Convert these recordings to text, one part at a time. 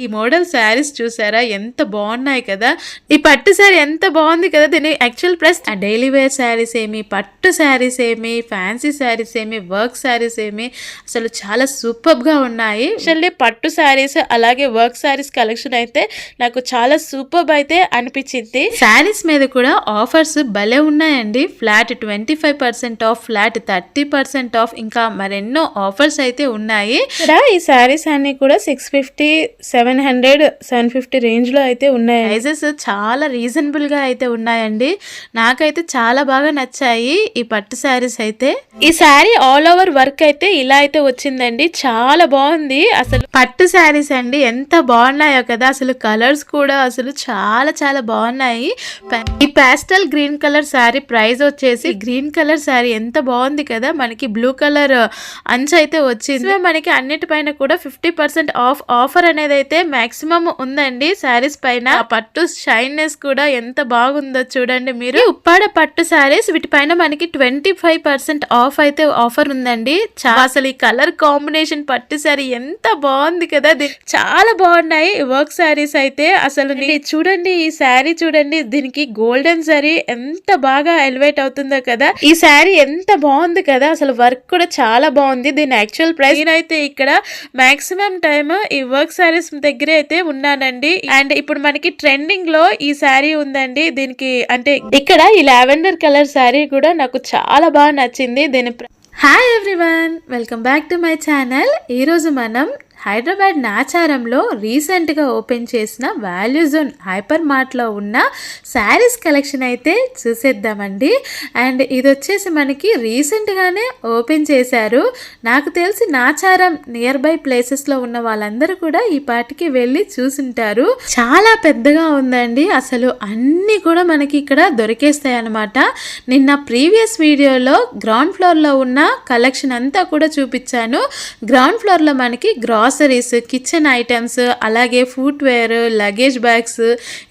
ఈ మోడల్ శారీస్ చూసారా ఎంత బాగున్నాయి కదా. ఈ పట్టు శారీ ఎంత బాగుంది కదా. దీని actual price daily wear saris ఏమి, పట్టు శారీస్ ఏమి, ఫ్యాన్సీ శారీస్ ఏమి, వర్క్ శారీస్ ఏమి, అసలు చాలా సూపర్ గా ఉన్నాయి. యాక్చువల్లీ పట్టు శారీస్ అలాగే వర్క్ శారీస్ కలెక్షన్ అయితే నాకు చాలా సూపర్ అయితే అనిపించింది. శారీస్ మీద కూడా ఆఫర్స్ భలే ఉన్నాయండి. ఫ్లాట్ 25% ఆఫ్, ఫ్లాట్ 30% ఆఫ్, ఇంకా మరెన్నో ఆఫర్స్ అయితే ఉన్నాయి. ఇక్కడ ఈ శారీస్ అన్ని కూడా 650 700 750 రేంజ్ లో అయితే ఉన్నాయి. ప్రైజెస్ చాలా రీజనబుల్ గా అయితే ఉన్నాయండి. నాకైతే చాలా బాగా నచ్చాయి ఈ పట్టు శారీస్ అయితే. ఈ శారీ ఆల్ ఓవర్ వర్క్ అయితే ఇలా అయితే వచ్చిందండి. చాలా బాగుంది. అసలు పట్టు శారీస్ అండి ఎంత బాగున్నాయో కదా. అసలు కలర్స్ కూడా అసలు చాలా చాలా బాగున్నాయి. ఈ పాస్టల్ గ్రీన్ కలర్ శారీ ప్రైస్ వచ్చేసి, గ్రీన్ కలర్ శారీ ఎంత బాగుంది కదా. మనకి బ్లూ కలర్ అంచు అయితే వచ్చింది. మనకి అన్నిటిపైన కూడా 50% ఆఫ్ ఆఫర్ అనేది అయితే మాక్సిమం ఉందండి శారీస్ పైన. పట్టు షైన్నెస్ కూడా ఎంత బాగుందో చూడండి మీరు. ఉప్పాడ పట్టు శారీస్ వీటిపైన మనకి 25% ఆఫ్ అయితే ఆఫర్ ఉందండి. అసలు ఈ కలర్ కాంబినేషన్ పట్టు శారీ ఎంత బాగుంది కదా. చాలా బాగున్నాయి వర్క్ శారీస్ అయితే. అసలు చూడండి ఈ శారీ చూడండి, దీనికి గోల్డెన్ శారీ ఎంత బాగా ఎలివేట్ అవుతుందో కదా. ఈ శారీ ఎంత బాగుంది కదా. అసలు వర్క్ కూడా చాలా బాగుంది. దీని యాక్చువల్ ప్రైస్ నేనైతే ఇక్కడ మాక్సిమం టైమ్ ఈ వర్క్ శారీస్ దగ్గరే అయితే ఉన్నానండి. అండ్ ఇప్పుడు మనకి ట్రెండింగ్ లో ఈ శారీ ఉందండి. దీనికి అంటే ఇక్కడ ఈ లావెండర్ కలర్ శారీ కూడా నాకు చాలా బాగా నచ్చింది. దీని hi everyone, welcome back to my channel. ఈరోజు మనం హైదరాబాద్ నాచారంలో రీసెంట్గా ఓపెన్ చేసిన వాల్యూ జోన్ హైపర్ మార్ట్లో ఉన్న శారీస్ కలెక్షన్ అయితే చూసేద్దామండి. అండ్ ఇది వచ్చేసి మనకి రీసెంట్గానే ఓపెన్ చేశారు. నాకు తెలిసి నాచారం నియర్ బై ప్లేసెస్లో ఉన్న వాళ్ళందరూ కూడా ఈ పాటికి వెళ్ళి చూసుంటారు. చాలా పెద్దగా ఉందండి. అసలు అన్నీ కూడా మనకి ఇక్కడ దొరికేస్తాయి అన్నమాట. నిన్న ప్రీవియస్ వీడియోలో గ్రౌండ్ ఫ్లోర్లో ఉన్న కలెక్షన్ అంతా కూడా చూపించాను. గ్రౌండ్ ఫ్లోర్లో మనకి గ్రాసరీస్, కిచెన్ ఐటమ్స్, అలాగే ఫుట్వేర్, లగేజ్ బ్యాగ్స్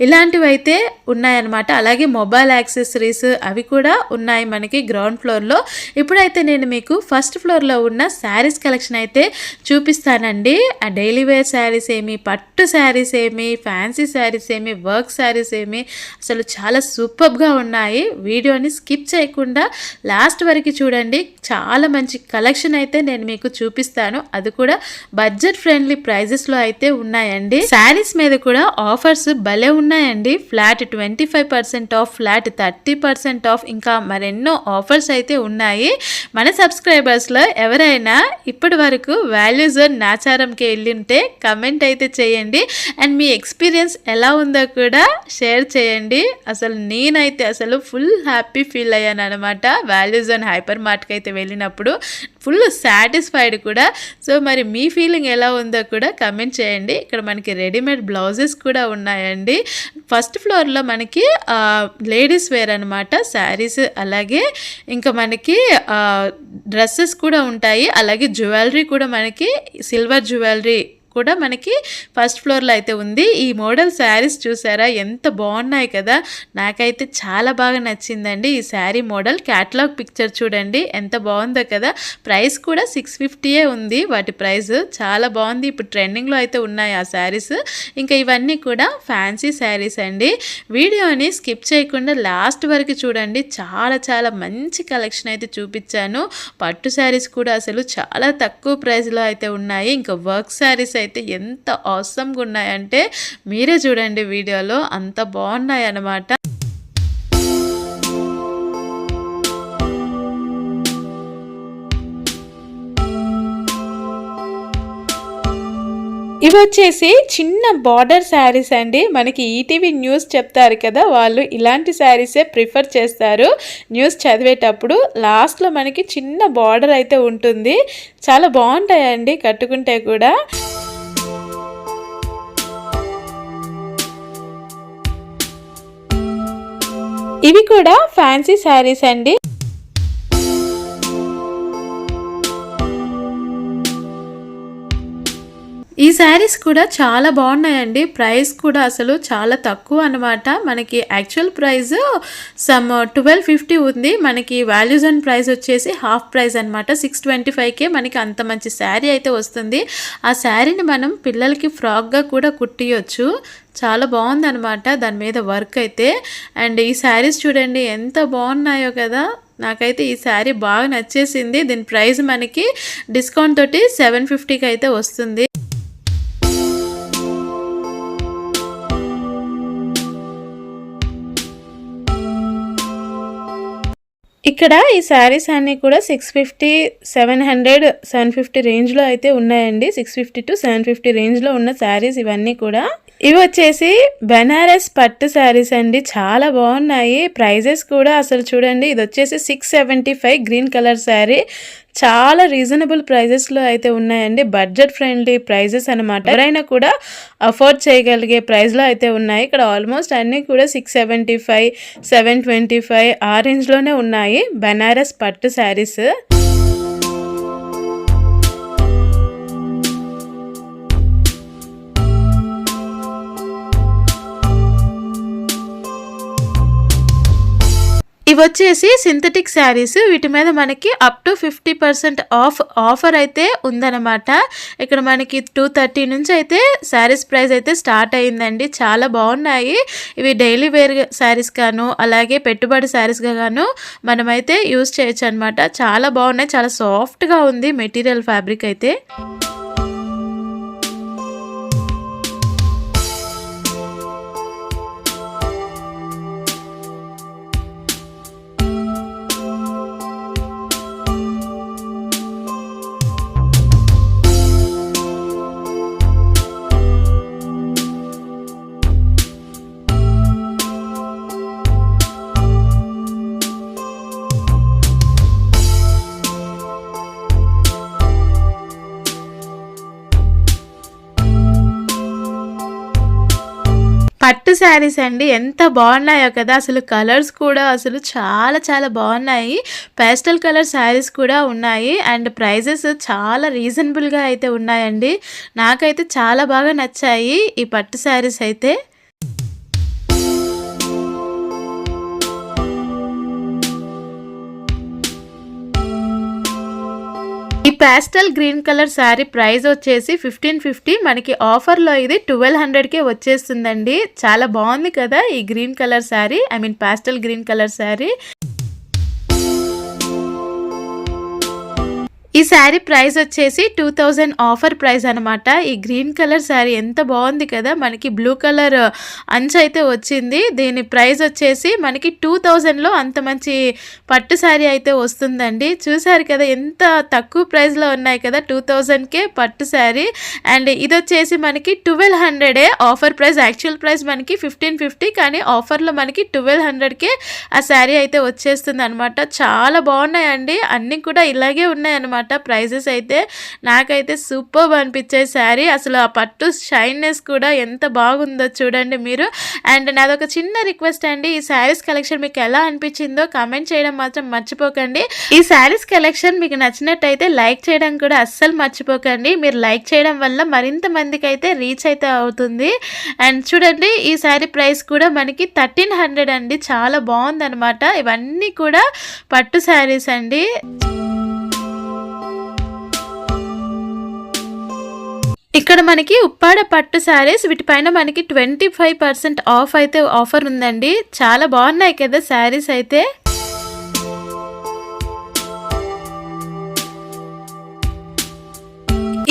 ఇలాంటివి అయితే ఉన్నాయన్నమాట. అలాగే మొబైల్ యాక్సెసరీస్ అవి కూడా ఉన్నాయి మనకి గ్రౌండ్ ఫ్లోర్లో. ఇప్పుడైతే నేను మీకు ఫస్ట్ ఫ్లోర్లో ఉన్న శారీస్ కలెక్షన్ అయితే చూపిస్తానండి. ఆ డైలీ వేర్ శారీస్ ఏమి, పట్టు శారీస్ ఏమి, ఫ్యాన్సీ శారీస్ ఏమి, వర్క్ శారీస్ ఏమి, అసలు చాలా సూపర్గా ఉన్నాయి. వీడియోని స్కిప్ చేయకుండా లాస్ట్ వరకు చూడండి. చాలా మంచి కలెక్షన్ అయితే నేను మీకు చూపిస్తాను. అది కూడా బడ్జెట్ ఫ్రెండ్లీ ప్రైజెస్ లో అయితే ఉన్నాయండి. శారీస్ మీద కూడా ఆఫర్స్ భలే ఉన్నాయండి. ఫ్లాట్ 25% ఆఫ్, ఫ్లాట్ 30% ఆఫ్, ఇంకా మరెన్నో ఆఫర్స్ అయితే ఉన్నాయి. మన సబ్స్క్రైబర్స్ లో ఎవరైనా ఇప్పటి వరకు వాల్యూ జోన్ నాచారంకి వెళ్ళి ఉంటే కమెంట్ అయితే చేయండి. అండ్ మీ ఎక్స్పీరియన్స్ ఎలా ఉందో కూడా షేర్ చేయండి. అసలు నేనైతే అసలు ఫుల్ హ్యాపీ ఫీల్ అయ్యాను అనమాట వాల్యూ జోన్ హైపర్ మార్ట్కి అయితే వెళ్ళినప్పుడు. ఫుల్ సాటిస్ఫైడ్ కూడా. సో మరి మీ ఫీలింగ్ ఎలా ఉందో కూడా కమెంట్ చేయండి. ఇక్కడ మనకి రెడీమేడ్ బ్లౌజెస్ కూడా ఉన్నాయండి. ఫస్ట్ ఫ్లోర్లో మనకి లేడీస్ వేర్ అనమాట శారీస్, అలాగే ఇంకా మనకి డ్రెస్సెస్ కూడా ఉంటాయి. అలాగే జ్యువెలరీ కూడా మనకి సిల్వర్ జ్యువెలరీ కూడా మనకి ఫస్ట్ ఫ్లోర్లో అయితే ఉంది. ఈ మోడల్ శారీస్ చూసారా ఎంత బాగున్నాయి కదా. నాకైతే చాలా బాగా నచ్చిందండి ఈ శారీ మోడల్. క్యాటలాగ్ పిక్చర్ చూడండి ఎంత బాగుందో కదా. ప్రైస్ కూడా 650 ఉంది వాటి ప్రైస్. చాలా బాగుంది. ఇప్పుడు ట్రెండింగ్లో అయితే ఉన్నాయి ఆ శారీస్. ఇంకా ఇవన్నీ కూడా ఫ్యాన్సీ శారీస్ అండి. వీడియోని స్కిప్ చేయకుండా లాస్ట్ వరకు చూడండి. చాలా చాలా మంచి కలెక్షన్ అయితే చూపించాను. పట్టు శారీస్ కూడా అసలు చాలా తక్కువ ప్రైస్లో అయితే ఉన్నాయి. ఇంకా వర్క్ శారీస్ అయితే ఎంత ఆసమ్గా ఉన్నాయంటే మీరే చూడండి వీడియోలో, అంత బాగున్నాయి అన్నమాట. ఇవి వచ్చేసి చిన్న బార్డర్ శారీస్ అండి. మనకి ఈటీవీ న్యూస్ చెప్తారు కదా, వాళ్ళు ఇలాంటి శారీసే ప్రిఫర్ చేస్తారు. న్యూస్ చదివేటప్పుడు లాస్ట్లో మనకి చిన్న బార్డర్ అయితే ఉంటుంది. చాలా బాగుంటాయండి కట్టుకుంటే కూడా. ఇవి కూడా ఫ్యాన్సీ శారీస్ అండి. ఈ శారీస్ కూడా చాలా బాగున్నాయండి. ప్రైస్ కూడా అసలు చాలా తక్కువ అనమాట. మనకి యాక్చువల్ ప్రైస్ సమ్ 1250 ఉంది. మనకి వాల్యూస్ అండ్ ప్రైస్ వచ్చేసి హాఫ్ ప్రైస్ అనమాట. 625కే మనకి అంత మంచి శారీ అయితే వస్తుంది. ఆ శారీని మనం పిల్లలకి ఫ్రాక్గా కూడా కుట్టియొచ్చు. చాలా బాగుందనమాట దాని మీద వర్క్ అయితే. అండ్ ఈ శారీస్ చూడండి ఎంత బాగున్నాయో కదా. నాకైతే ఈ శారీ బాగా నచ్చేసింది. దీని ప్రైస్ మనకి డిస్కౌంట్ తోటి 750కి అయితే వస్తుంది. ఇక్కడ ఈ శారీస్ అన్నీ కూడా 650, 700, 750 రేంజ్లో అయితే ఉన్నాయండి. 650 to 750 రేంజ్లో ఉన్న శారీస్ ఇవన్నీ కూడా. ఇవి వచ్చేసి బెనారస్ పట్టు శారీస్ అండి. చాలా బాగున్నాయి. ప్రైజెస్ కూడా అసలు చూడండి. ఇది వచ్చేసి 675 గ్రీన్ కలర్ శారీ. చాలా రీజనబుల్ ప్రైజెస్లో అయితే ఉన్నాయండి. బడ్జెట్ ఫ్రెండ్లీ ప్రైజెస్ అనమాట. ఎవరైనా కూడా అఫోర్డ్ చేయగలిగే ప్రైస్లో అయితే ఉన్నాయి. ఇక్కడ ఆల్మోస్ట్ అన్నీ కూడా 675, 725 ఆ రేంజ్లోనే ఉన్నాయి బెనారస్ పట్టు శారీస్. ఇవి వచ్చేసి సింథటిక్ శారీస్. వీటి మీద మనకి అప్ టు 50% ఆఫర్ అయితే ఉందన్నమాట. ఇక్కడ మనకి 230 నుంచి అయితే శారీస్ ప్రైస్ అయితే స్టార్ట్ అయ్యిందండి. చాలా బాగున్నాయి. ఇవి డైలీ వేర్ శారీస్ గాను అలాగే పెట్టుబడి శారీస్గా గాను మనమైతే యూజ్ చేయొచ్చు అనమాట. చాలా బాగున్నాయి. చాలా సాఫ్ట్గా ఉంది మెటీరియల్ ఫ్యాబ్రిక్ అయితే. పట్టు శారీస్ అండి ఎంత బాగున్నాయో కదా. అసలు కలర్స్ కూడా అసలు చాలా చాలా బాగున్నాయి. పేస్టల్ కలర్ శారీస్ కూడా ఉన్నాయి. అండ్ ప్రైజెస్ చాలా రీజనబుల్గా అయితే ఉన్నాయండి. నాకైతే చాలా బాగా నచ్చాయి ఈ పట్టు శారీస్ అయితే. ఈ pastel green colour sari price వచ్చేసి 1550. మనకి ఆఫర్లో ఇది 1200కే వచ్చేస్తుందండి. చాలా బాగుంది కదా ఈ green colour sari. I mean pastel green colour sari. ఈ శారీ ప్రైస్ వచ్చేసి 2000 ఆఫర్ ప్రైస్ అనమాట. ఈ గ్రీన్ కలర్ శారీ ఎంత బాగుంది కదా. మనకి బ్లూ కలర్ అంచు అయితే వచ్చింది. దీని ప్రైస్ వచ్చేసి మనకి 2000లో అంత మంచి పట్టు శారీ అయితే వస్తుందండి. చూసారు కదా ఎంత తక్కువ ప్రైస్లో ఉన్నాయి కదా. 2000కే పట్టు శారీ. అండ్ ఇది వచ్చేసి మనకి 1200 ఆఫర్ ప్రైస్. యాక్చువల్ ప్రైస్ మనకి 1550 కానీ ఆఫర్లో మనకి 1200కే ఆ శారీ అయితే వచ్చేస్తుంది అనమాట. చాలా బాగున్నాయండి. అన్నీ కూడా ఇలాగే ఉన్నాయన్నమాట ప్రైజెస్ అయితే. నాకైతే సూపర్ అనిపించే శారీ. అసలు ఆ పట్టు షైన్నెస్ కూడా ఎంత బాగుందో చూడండి మీరు. అండ్ నాదొక చిన్న రిక్వెస్ట్ అండి. ఈ శారీస్ కలెక్షన్ మీకు ఎలా అనిపించిందో కామెంట్ చేయడం మాత్రం మర్చిపోకండి. ఈ శారీస్ కలెక్షన్ మీకు నచ్చినట్టయితే లైక్ చేయడం కూడా అస్సలు మర్చిపోకండి. మీరు లైక్ చేయడం వల్ల మరింత మందికి అయితే రీచ్ అయితే అవుతుంది. అండ్ చూడండి ఈ శారీ ప్రైస్ కూడా మనకి 1300 అండి. చాలా బాగుందనమాట. ఇవన్నీ కూడా పట్టు శారీస్ అండి. ఇక్కడ మనకి ఉప్పాడ పట్టు శారీస్. వీటిపైన మనకి 25% ఆఫ్ అయితే ఆఫర్ ఉందండి. చాలా బాగున్నాయి కదా శారీస్ అయితే.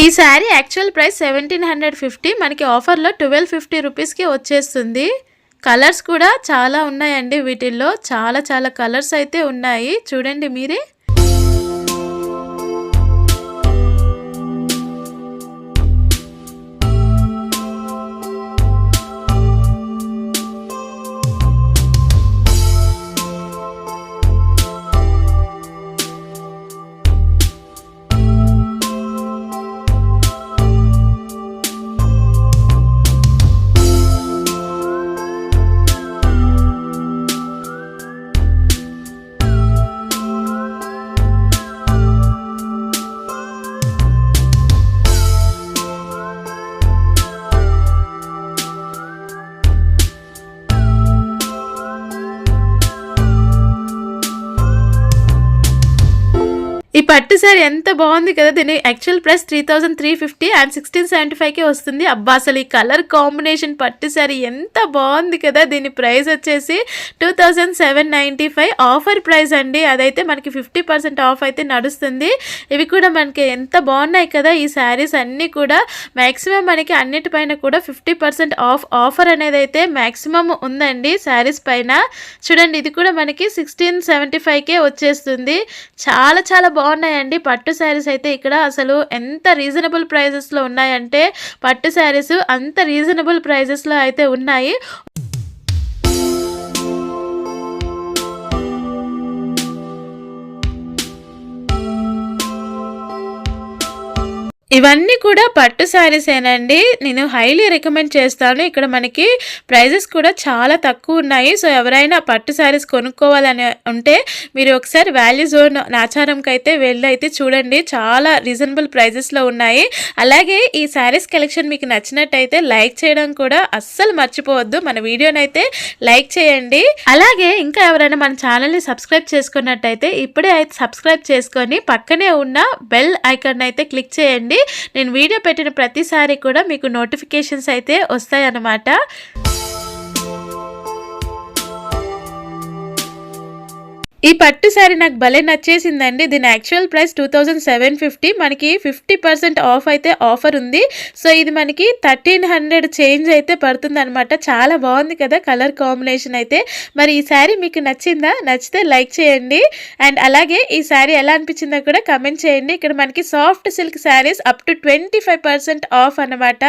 ఈ శారీ యాక్చువల్ ప్రైస్ 1750. మనకి ఆఫర్లో 1250 రూపీస్కి వచ్చేస్తుంది. కలర్స్ కూడా చాలా ఉన్నాయండి. వీటిల్లో చాలా చాలా కలర్స్ అయితే ఉన్నాయి. చూడండి మీరే. పట్టు సారీ ఎంత బాగుంది కదా, దీని యాక్చువల్ ప్రైస్ 3350 అండ్ 1675కే వస్తుంది. అబ్బా అసలు ఈ కలర్ కాంబినేషన్ పట్టు సారీ ఎంత బాగుంది కదా, దీని ప్రైస్ వచ్చేసి 2795 ఆఫర్ ప్రైస్ అండి. అదైతే మనకి 50% ఆఫ్ అయితే నడుస్తుంది. ఇవి కూడా మనకి ఎంత బాగున్నాయి కదా ఈ శారీస్ అన్నీ కూడా. మ్యాక్సిమం మనకి అన్నిటిపైన కూడా 50% ఆఫర్ అనేది అయితే మ్యాక్సిమం ఉందండి శారీస్ పైన. చూడండి ఇది కూడా మనకి 1675కే వచ్చేస్తుంది. చాలా చాలా బాగున్నాయండి పట్టు శారీస్ అయితే. ఇక్కడ అసలు ఎంత రీజనబుల్ ప్రైజెస్లో ఉన్నాయంటే పట్టు శారీస్ అంత రీజనబుల్ ప్రైజెస్లో అయితే ఉన్నాయి. ఇవన్నీ కూడా పట్టు శారీసేనండి. నేను హైలీ రికమెండ్ చేస్తాను. ఇక్కడ మనకి ప్రైజెస్ కూడా చాలా తక్కువ ఉన్నాయి. సో ఎవరైనా పట్టు శారీస్ కొనుక్కోవాలని ఉంటే మీరు ఒకసారి వాల్యూ జోన్ నాచారంకి అయితే వెళ్ళి అయితే చూడండి. చాలా రీజనబుల్ ప్రైజెస్లో ఉన్నాయి. అలాగే ఈ శారీస్ కలెక్షన్ మీకు నచ్చినట్టయితే లైక్ చేయడం కూడా అస్సలు మర్చిపోవద్దు. మన వీడియోని అయితే లైక్ చేయండి. అలాగే ఇంకా ఎవరైనా మన ఛానల్ని సబ్స్క్రైబ్ చేసుకున్నట్టయితే ఇప్పుడే అయితే సబ్స్క్రైబ్ చేసుకొని పక్కనే ఉన్న బెల్ ఐకాన్ అయితే క్లిక్ చేయండి. నేను వీడియో పెట్టిన ప్రతిసారి కూడా మీకు నోటిఫికేషన్స్ అయితే వస్తాయన్నమాట. ఈ పట్టు శారీ నాకు భలే నచ్చేసిందండి. దీని యాక్చువల్ ప్రైస్ 2750, మనకి 50% ఆఫ్ అయితే ఆఫర్ ఉంది. సో ఇది మనకి 1300 చేంజ్ అయితే పడుతుంది అనమాట. చాలా బాగుంది కదా కలర్ కాంబినేషన్ అయితే. మరి ఈ శారీ మీకు నచ్చిందా? నచ్చితే లైక్ చేయండి. అండ్ అలాగే ఈ శారీ ఎలా అనిపించిందో కూడా కమెంట్ చేయండి. ఇక్కడ మనకి soft silk saris up to 25% of అనమాట.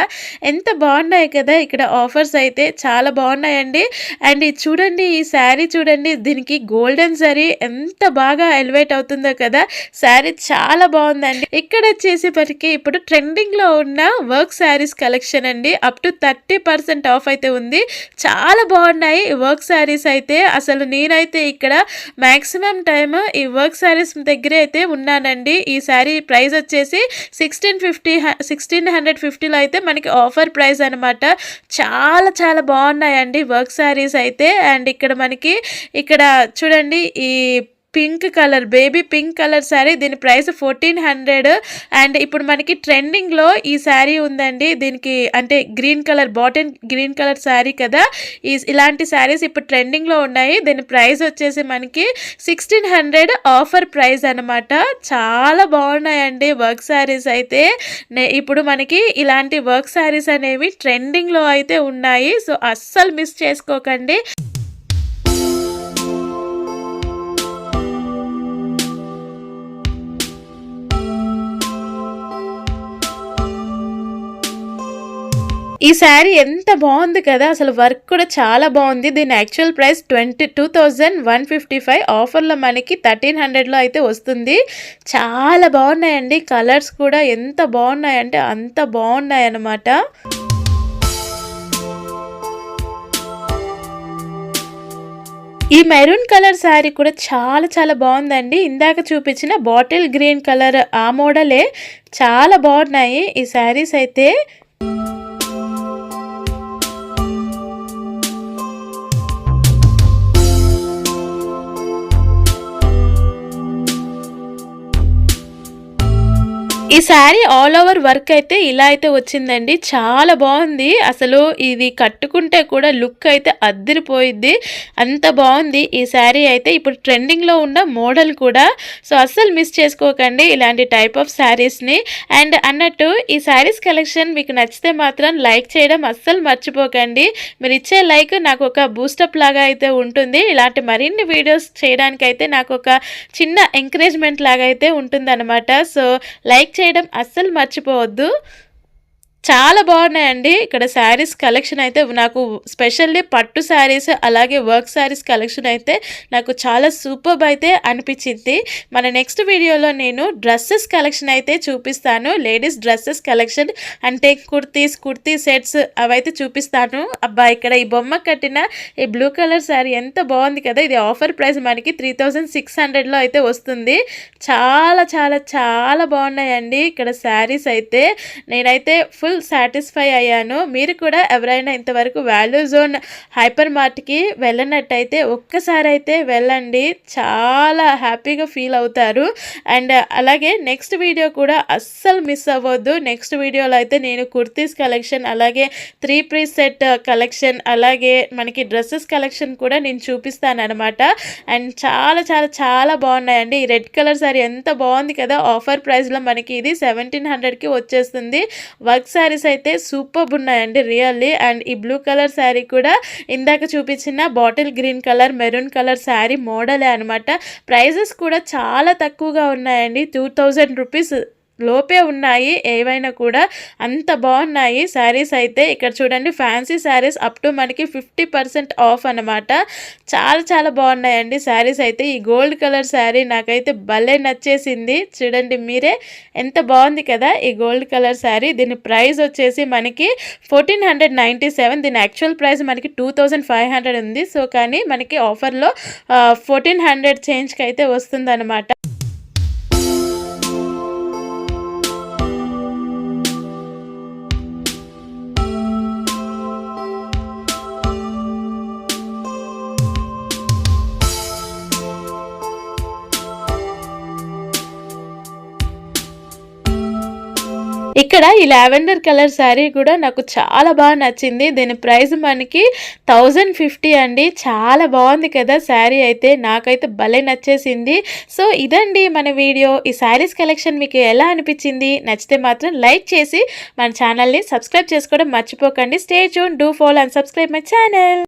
ఎంత బాగున్నాయి కదా ఇక్కడ ఆఫర్స్ అయితే చాలా బాగున్నాయండి. అండ్ ఇది చూడండి, ఈ శారీ చూడండి, దీనికి గోల్డెన్ జరీ ఎంత బాగా ఎలివేట్ అవుతుందో కదా. శారీ చాలా బాగుందండి. ఇక్కడ వచ్చేసేపటికి ఇప్పుడు ట్రెండింగ్ లో ఉన్న వర్క్ శారీస్ కలెక్షన్ అండి. అప్ టు 30% ఆఫ్ అయితే ఉంది. చాలా బాగున్నాయి వర్క్ శారీస్ అయితే. అసలు నేనైతే ఇక్కడ మాక్సిమం టైమ్ ఈ వర్క్ శారీస్ దగ్గరే అయితే ఉన్నానండి. ఈ శారీ ప్రైస్ వచ్చేసి 1650లో అయితే మనకి ఆఫర్ ప్రైస్ అనమాట. చాలా చాలా బాగున్నాయండి వర్క్ శారీస్ అయితే. అండ్ ఇక్కడ మనకి ఇక్కడ చూడండి ఈ pink colour, baby pink colour sari, దీని ప్రైస్ 1400. అండ్ ఇప్పుడు మనకి ట్రెండింగ్లో ఈ శారీ ఉందండి. దీనికి అంటే green colour, bottle green colour sari కదా. ఇలాంటి శారీస్ ఇప్పుడు ట్రెండింగ్లో ఉన్నాయి. దీని ప్రైస్ వచ్చేసి మనకి 1600 ఆఫర్ ప్రైస్ అనమాట. చాలా బాగున్నాయండి వర్క్ శారీస్ అయితే. ఇప్పుడు మనకి ఇలాంటి వర్క్ శారీస్ అనేవి ట్రెండింగ్లో అయితే ఉన్నాయి. సో అస్సలు మిస్ చేసుకోకండి. ఈ శారీ ఎంత బాగుంది కదా, అసలు వర్క్ కూడా చాలా బాగుంది. దీని యాక్చువల్ ప్రైస్ 22,155, ఆఫర్లో మనకి 1300లో అయితే వస్తుంది. చాలా బాగున్నాయండి కలర్స్ కూడా, ఎంత బాగున్నాయంటే అంత బాగున్నాయి అన్నమాట. ఈ మెరూన్ కలర్ శారీ కూడా చాలా చాలా బాగుందండి. ఇందాక చూపించిన బాటిల్ గ్రీన్ కలర్ ఆ మోడలే. చాలా బాగున్నాయి ఈ శారీస్ అయితే. ఈ శారీ ఆల్ ఓవర్ వర్క్ అయితే ఇలా అయితే వచ్చిందండి. చాలా బాగుంది. అసలు ఇది కట్టుకుంటే కూడా లుక్ అయితే అద్దిరిపోయిద్ది, అంత బాగుంది ఈ శారీ అయితే. ఇప్పుడు ట్రెండింగ్లో ఉన్న మోడల్ కూడా. సో అస్సలు మిస్ చేసుకోకండి ఇలాంటి టైప్ ఆఫ్ శారీస్ని. అండ్ అన్నట్టు ఈ శారీస్ కలెక్షన్ మీకు నచ్చితే మాత్రం లైక్ చేయడం అస్సలు మర్చిపోకండి. మీరు ఇచ్చే లైక్ నాకు ఒక బూస్టప్ లాగా అయితే ఉంటుంది. ఇలాంటి మరిన్ని వీడియోస్ చేయడానికైతే నాకు ఒక చిన్న ఎంకరేజ్మెంట్ లాగా అయితే ఉంటుందన్నమాట. సో లైక్ చేయడం అస్సలు మర్చిపోవద్దు. చాలా బాగున్నాయండి ఇక్కడ శారీస్ కలెక్షన్ అయితే. నాకు స్పెషల్లీ పట్టు శారీస్ అలాగే వర్క్ శారీస్ కలెక్షన్ అయితే నాకు చాలా సూపర్బ్ అయితే అనిపించింది. మన నెక్స్ట్ వీడియోలో నేను డ్రెస్సెస్ కలెక్షన్ అయితే చూపిస్తాను. లేడీస్ డ్రెస్సెస్ కలెక్షన్ అంటే కుర్తీ సెట్స్ అవైతే చూపిస్తాను. అబ్బా ఇక్కడ ఈ బొమ్మ కట్టిన ఈ బ్లూ కలర్ శారీ ఎంత బాగుంది కదా. ఇది ఆఫర్ ప్రైస్ మనకి 3600లో అయితే వస్తుంది. చాలా చాలా చాలా బాగున్నాయండి ఇక్కడ శారీస్ అయితే. నేనైతే ఫుల్ ఫుల్ సాటిస్ఫై అయ్యాను. మీరు కూడా ఎవరైనా ఇంతవరకు వాల్యూ జోన్ హైపర్ మార్ట్‌కి వెళ్ళనట్టయితే ఒక్కసారి అయితే వెళ్ళండి. చాలా హ్యాపీగా ఫీల్ అవుతారు. అండ్ అలాగే నెక్స్ట్ వీడియో కూడా అస్సలు మిస్ అవ్వద్దు. నెక్స్ట్ వీడియోలో అయితే నేను కుర్తీస్ కలెక్షన్, అలాగే 3 పీస్ సెట్ కలెక్షన్, అలాగే మనకి డ్రెస్సెస్ కలెక్షన్ కూడా నేను చూపిస్తానన్నమాట. అండ్ చాలా చాలా చాలా బాగున్నాయండి. ఈ రెడ్ కలర్ సారీ ఎంత బాగుంది కదా! ఆఫర్ ప్రైస్లో మనకి ఇది 1700కి వచ్చేస్తుంది. వర్క్ శారీస్ అయితే సూపర్బ్ ఉన్నాయండి రియల్లీ. అండ్ ఈ బ్లూ కలర్ శారీ కూడా ఇందాక చూపించిన bottle green colour, maroon colour sari మోడలే అనమాట. ప్రైజెస్ కూడా చాలా తక్కువగా ఉన్నాయండి. 2000 రూపీస్ లోపే ఉన్నాయి ఏవైనా కూడా. అంత బాగున్నాయి శారీస్ అయితే. ఇక్కడ చూడండి ఫ్యాన్సీ శారీస్ అప్ టు మనకి 50% ఆఫ్ అనమాట. చాలా చాలా బాగున్నాయండి శారీస్ అయితే. ఈ గోల్డ్ కలర్ శారీ నాకైతే భలే నచ్చేసింది. చూడండి మీరే, ఎంత బాగుంది కదా ఈ గోల్డ్ కలర్ శారీ. దీని ప్రైస్ వచ్చేసి మనకి 1497. దీని యాక్చువల్ ప్రైస్ మనకి 2500 ఉంది. సో కానీ మనకి ఆఫర్లో 1400 చేంజ్కి అయితే వస్తుందన్నమాట. ఇక్కడ ఈ లావెండర్ కలర్ శారీ కూడా నాకు చాలా బాగా నచ్చింది. దీని ప్రైస్ మనకి 1050 అండి. చాలా బాగుంది కదా శారీ అయితే. నాకైతే భలే నచ్చేసింది. సో ఇదండి మన వీడియో. ఈ శారీస్ కలెక్షన్ మీకు ఎలా అనిపించింది? నచ్చితే మాత్రం లైక్ చేసి మన ఛానల్ని సబ్స్క్రైబ్ చేసుకోవడం మర్చిపోకండి. Stay tune, do follow and subscribe my channel.